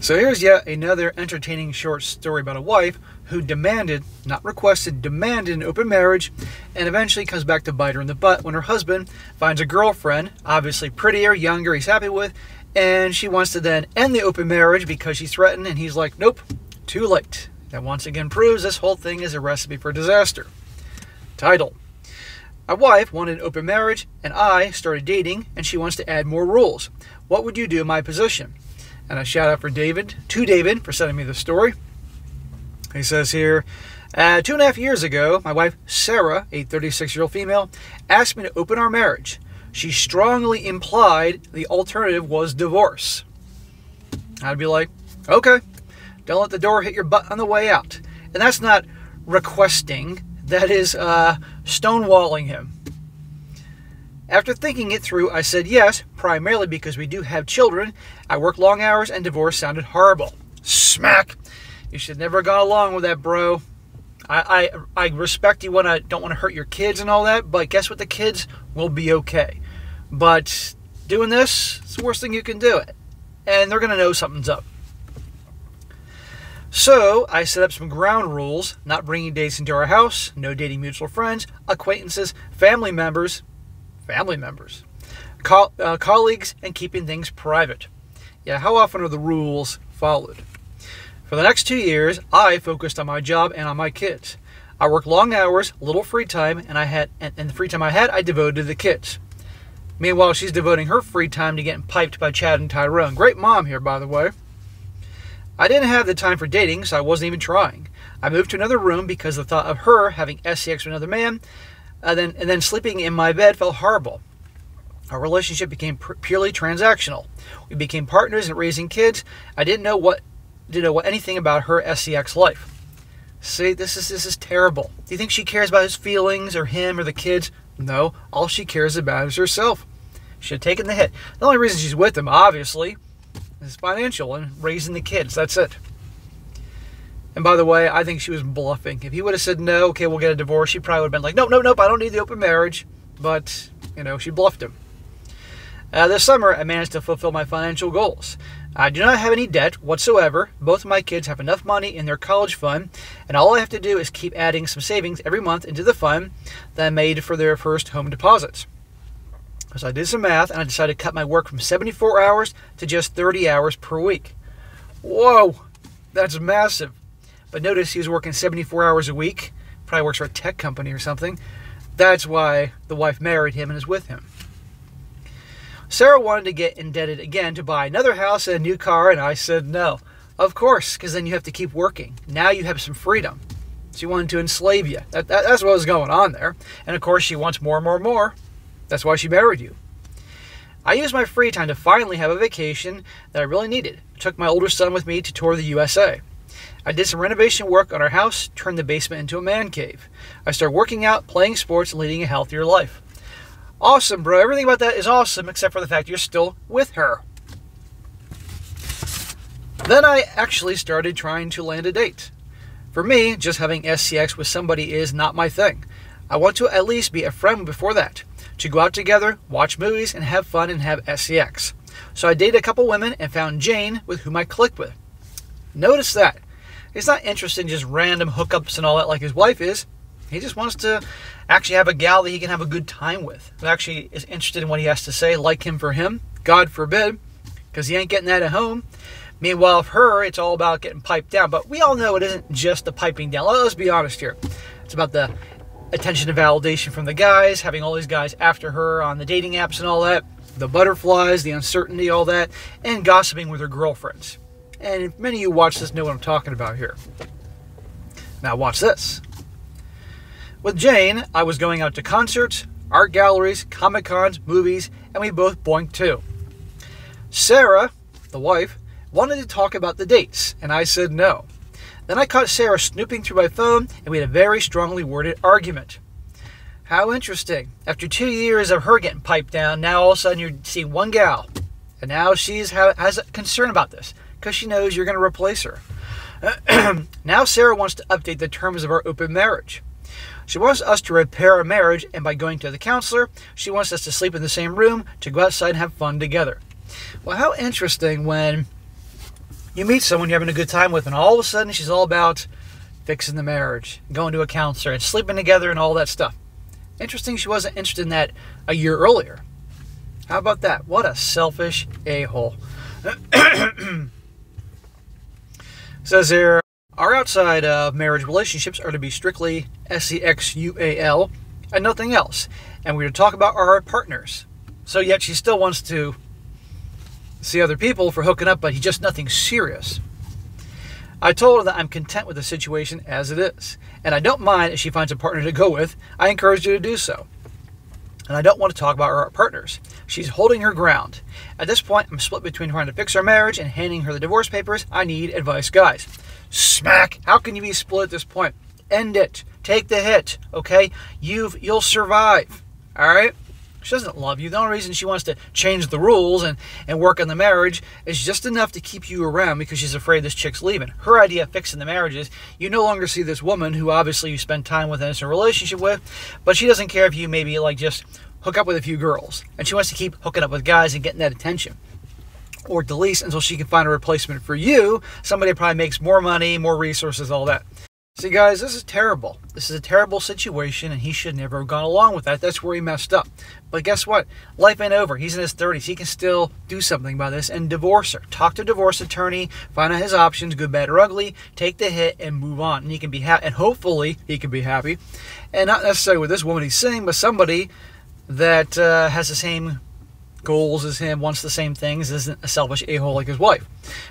So here's yet another entertaining short story about a wife who demanded, not requested, demanded an open marriage, and eventually comes back to bite her in the butt when her husband finds a girlfriend, obviously prettier, younger, he's happy with, and she wants to then end the open marriage because she's threatened, and he's like, nope, too late. That once again proves this whole thing is a recipe for disaster. Title: My wife wanted an open marriage, and I started dating, and she wants to add more rules. What would you do in my position? And a shout out to David for sending me the story. He says here, 2.5 years ago, my wife Sarah, a 36-year-old female, asked me to open our marriage. She strongly implied the alternative was divorce. I'd be like, okay, don't let the door hit your butt on the way out. And that's not requesting, that is stonewalling him. After thinking it through, I said yes, primarily because we do have children. I work long hours and divorce sounded horrible. Smack! You should never have gone along with that, bro. I respect you don't want to hurt your kids and all that, but guess what? The kids will be okay. But doing this, it's the worst thing you can do. And they're going to know something's up. So I set up some ground rules: not bringing dates into our house, no dating mutual friends, acquaintances, family members, colleagues, and keeping things private. Yeah, how often are the rules followed? For the next 2 years, I focused on my job and on my kids. I worked long hours, little free time, and the free time I had, I devoted to the kids. Meanwhile, she's devoting her free time to getting piped by Chad and Tyrone. Great mom here, by the way. I didn't have the time for dating, so I wasn't even trying. I moved to another room because the thought of her having sex with another man and then sleeping in my bed felt horrible. Our relationship became purely transactional. We became partners in raising kids. I didn't know anything about her sex life. See, this is terrible. Do you think she cares about his feelings or him or the kids? No, all she cares about is herself. She should have taken the hit. The only reason she's with him, obviously, is financial and raising the kids. That's it. And by the way, I think she was bluffing. If he would have said, no, okay, we'll get a divorce, she probably would have been like, nope, I don't need the open marriage. But, she bluffed him. This summer, I managed to fulfill my financial goals. I do not have any debt whatsoever. Both of my kids have enough money in their college fund, and all I have to do is keep adding some savings every month into the fund that I made for their first home deposits. So I did some math, and I decided to cut my work from 74 hours to just 30 hours per week. Whoa, that's massive. But notice he was working 74 hours a week. Probably works for a tech company or something. That's why the wife married him and is with him. Sarah wanted to get indebted again to buy another house and a new car, and I said no. Of course, because then you have to keep working. Now you have some freedom. She wanted to enslave you. That's what was going on there. And of course, she wants more and more and more. That's why she married you. I used my free time to finally have a vacation that I really needed. I took my older son with me to tour the USA. I did some renovation work on our house, turned the basement into a man cave. I started working out, playing sports, and leading a healthier life. Awesome, bro. Everything about that is awesome, except for the fact you're still with her. Then I actually started trying to land a date. For me, just having SCX with somebody is not my thing. I want to at least be a friend before that. To go out together, watch movies, and have fun and have SCX. So I dated a couple women and found Jane, with whom I clicked with. Notice that. He's not interested in just random hookups and all that like his wife is. He just wants to actually have a gal that he can have a good time with. Who actually is interested in what he has to say, like him for him. God forbid, because he ain't getting that at home. Meanwhile, for her, it's all about getting piped down. But we all know it isn't just the piping down. Let's be honest here. It's about the attention and validation from the guys, having all these guys after her on the dating apps and all that. The butterflies, the uncertainty, all that. And gossiping with her girlfriends. And if many of you watch this know what I'm talking about here. Now watch this. With Jane, I was going out to concerts, art galleries, Comic-Cons, movies, and we both boinked too. Sarah, the wife, wanted to talk about the dates, and I said no. Then I caught Sarah snooping through my phone, and we had a very strongly worded argument. How interesting. After 2 years of her getting piped down, now all of a sudden you're seeing one gal. And now she has a concern about this, because she knows you're going to replace her. Now Sarah wants to update the terms of our open marriage. She wants us to repair our marriage, and by going to the counselor, she wants us to sleep in the same room, to go outside and have fun together. Well, how interesting when You meet someone you're having a good time with, and all of a sudden she's all about fixing the marriage, going to a counselor, and sleeping together and all that stuff. Interesting she wasn't interested in that a year earlier. How about that? What a selfish a-hole. Says here, our outside of marriage relationships are to be strictly SEXUAL and nothing else. And we're to talk about our partners. So yet she still wants to see other people for hooking up, but just nothing serious. I told her that I'm content with the situation as it is, and I don't mind if she finds a partner to go with. I encourage her to do so. And I don't want to talk about our partners. She's holding her ground. At this point, I'm split between trying to fix our marriage and handing her the divorce papers. I need advice, guys. Smack! How can you be split at this point? End it. Take the hit, okay? You'll survive, all right? She doesn't love you. The only reason she wants to change the rules and work on the marriage is just enough to keep you around because she's afraid this chick's leaving. Her idea of fixing the marriage is you no longer see this woman who obviously you spend time with and it's a relationship with, but she doesn't care if you maybe like just hook up with a few girls. And she wants to keep hooking up with guys and getting that attention. Or at least until she can find a replacement for you, somebody that probably makes more money, more resources, all that. See, guys, this is terrible. This is a terrible situation, and he should never have gone along with that. That's where he messed up. But guess what? Life ain't over. He's in his 30s. He can still do something about this and divorce her. Talk to a divorce attorney, find out his options, good, bad, or ugly, take the hit, and move on. And he can be happy, and hopefully he can be happy. And not necessarily with this woman he's seeing, but somebody that has the same goals as him, wants the same things, isn't a selfish a-hole like his wife.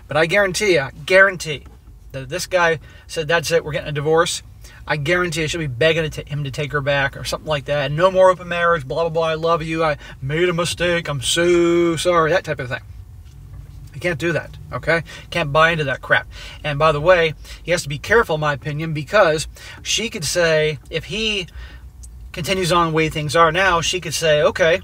But I guarantee that if this guy said, that's it, we're getting a divorce, I guarantee she'll be begging him to take her back or something like that. No more open marriage, blah, blah, blah, I love you, I made a mistake, I'm so sorry, that type of thing. You can't do that, okay? Can't buy into that crap. And by the way, he has to be careful, in my opinion, because she could say, if he continues on the way things are now, she could say, okay,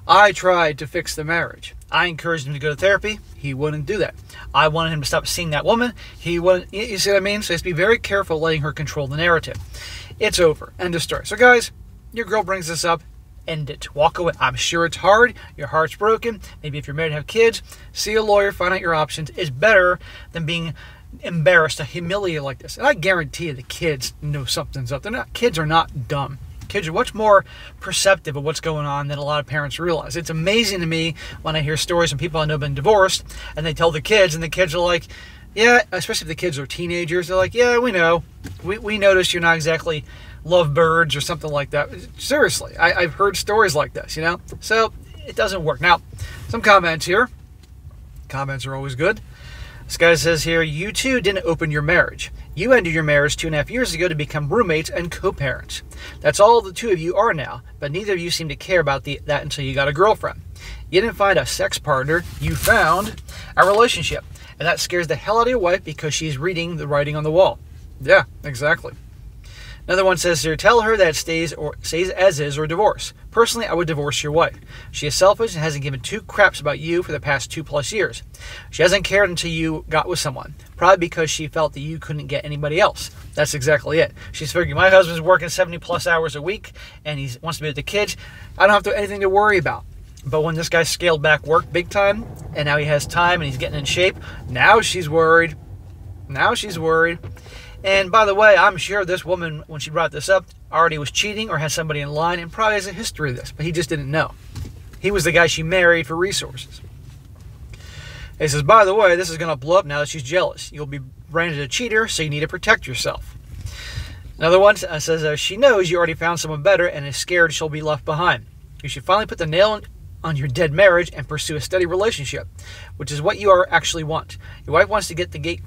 I tried to fix the marriage. I encouraged him to go to therapy. He wouldn't do that. I wanted him to stop seeing that woman. He wouldn't. You see what I mean? So he has to be very careful letting her control the narrative. It's over. End of story. So guys, your girl brings this up. End it. Walk away. I'm sure it's hard. Your heart's broken. Maybe if you're married and have kids, see a lawyer, find out your options. It's better than being embarrassed, humiliated like this. And I guarantee you the kids know something's up. Kids are not dumb. Kids are much more perceptive of what's going on than a lot of parents realize. It's amazing to me when I hear stories from people I know have been divorced and they tell the kids, and the kids are like, yeah, especially if the kids are teenagers, they're like, yeah, we know. We noticed you're not exactly lovebirds or something like that. Seriously, I've heard stories like this, you know? So it doesn't work. Now, some comments here. Comments are always good. This guy says here, you two didn't open your marriage. You ended your marriage 2.5 years ago to become roommates and co-parents. That's all the two of you are now, but neither of you seem to care about that until you got a girlfriend. You didn't find a sex partner, you found a relationship. And that scares the hell out of your wife because she's reading the writing on the wall. Yeah, exactly. Another one says here, tell her that stays as is or divorce. Personally, I would divorce your wife. She is selfish and hasn't given two craps about you for the past 2+ years. She hasn't cared until you got with someone. Probably because she felt that you couldn't get anybody else. That's exactly it. She's figuring, my husband's working 70+ hours a week and he wants to be with the kids. I don't have anything to worry about. But when this guy scaled back work big time and now he has time and he's getting in shape, now she's worried. Now she's worried. And by the way, I'm sure this woman, when she brought this up, already was cheating or had somebody in line and probably has a history of this, but he just didn't know. He was the guy she married for resources. He says, by the way, this is going to blow up now that she's jealous. You'll be branded a cheater, so you need to protect yourself. Another one says, she knows you already found someone better and is scared she'll be left behind. You should finally put the nail on your dead marriage and pursue a steady relationship, which is what you actually want. Your wife wants to get the gate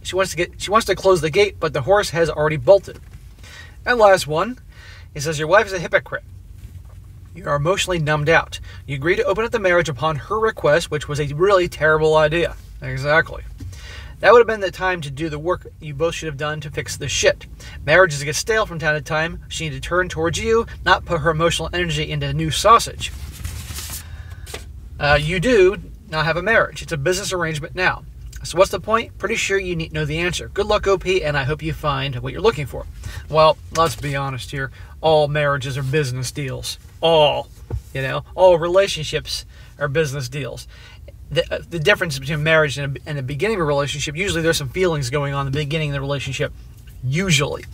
She wants to close the gate, but the horse has already bolted. And last one, he says, your wife is a hypocrite. You are emotionally numbed out. You agreed to open up the marriage upon her request, which was a really terrible idea. Exactly. That would have been the time to do the work you both should have done to fix this shit. Marriages get stale from time to time. She needs to turn towards you, not put her emotional energy into new sausage. You do not have a marriage. It's a business arrangement now. So what's the point? Pretty sure you know the answer. Good luck, OP, and I hope you find what you're looking for. Well, let's be honest here. All marriages are business deals. All relationships are business deals. the difference between marriage and the beginning of a relationship, usually there's some feelings going on in the beginning of the relationship, usually.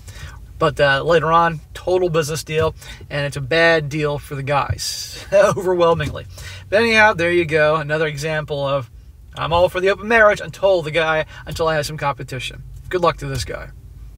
But later on, total business deal, and it's a bad deal for the guys, overwhelmingly. But anyhow, there you go. Another example of I'm all for the open marriage until I have some competition. Good luck to this guy.